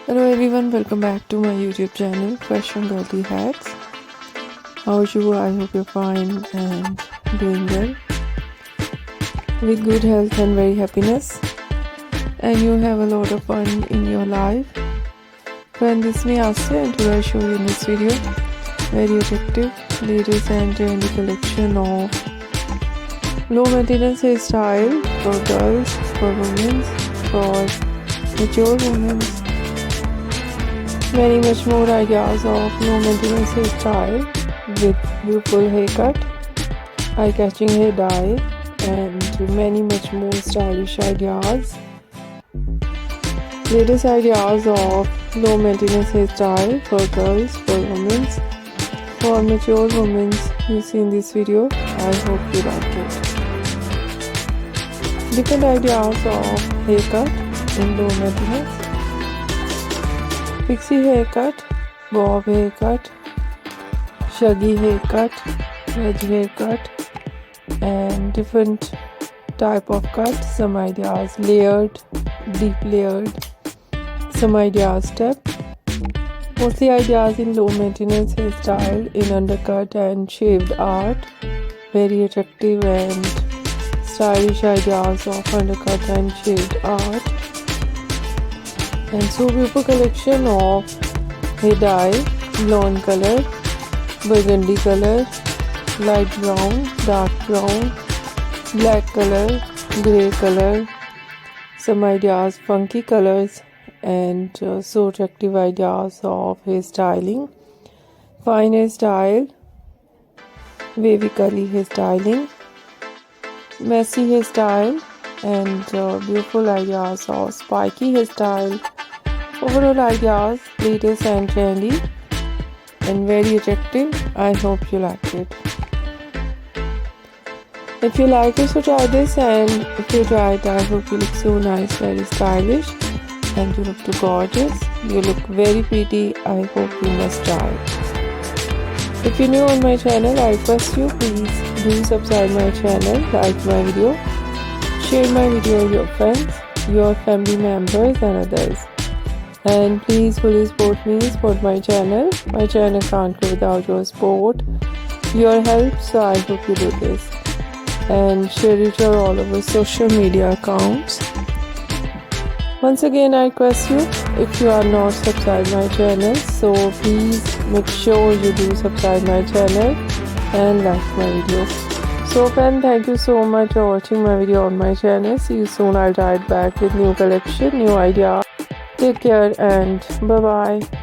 Hello everyone, welcome back to my YouTube channel Fashion Girly Hats. How are you? I hope you're fine and doing well with good health and very happiness, and you have a lot of fun in your life. Friend, this is me Asya, and today I show you in this video very attractive latest and trendy collection of low maintenance hairstyle for girls, for women, for mature women. Many much more ideas of low maintenance hairstyle with beautiful haircut, eye-catching hair dye, and many much more stylish ideas. Latest ideas of low maintenance hairstyle for girls, for women, for mature women you see in this video. I hope you like it. Different ideas of haircut in low maintenance. Pixie haircut, bob haircut, shaggy haircut, wedge haircut, and different type of cut. Some ideas layered, deep layered, some ideas step. Mostly ideas in low maintenance hairstyle in undercut and shaved art. Very attractive and stylish ideas of undercut and shaved art. And so beautiful collection of hair dye, blonde color, burgundy color, light brown, dark brown, black color, grey color, some ideas, funky colors, and so attractive ideas of hairstyling, fine hairstyle, wavy curly hairstyling, messy hairstyle, and beautiful ideas of spiky hairstyle. Overall ideas, latest and trendy and very attractive. I hope you like it. If you like it, so try this, and if you try it, I hope you look so nice, very stylish, and you look too gorgeous. You look very pretty. I hope you must try it. If you're new on my channel, I request you please do subscribe my channel, like my video, share my video with your friends, your family members and others. And please fully support me, support my channel. My channel can't go without your support, your help, so I hope you do this. And share it on all over social media accounts. Once again, I request you, if you are not subscribed my channel, so please make sure you do subscribe my channel and like my video. So friend, thank you so much for watching my video on my channel. See you soon. I'll try it back with new collection, new idea. Take care and bye bye.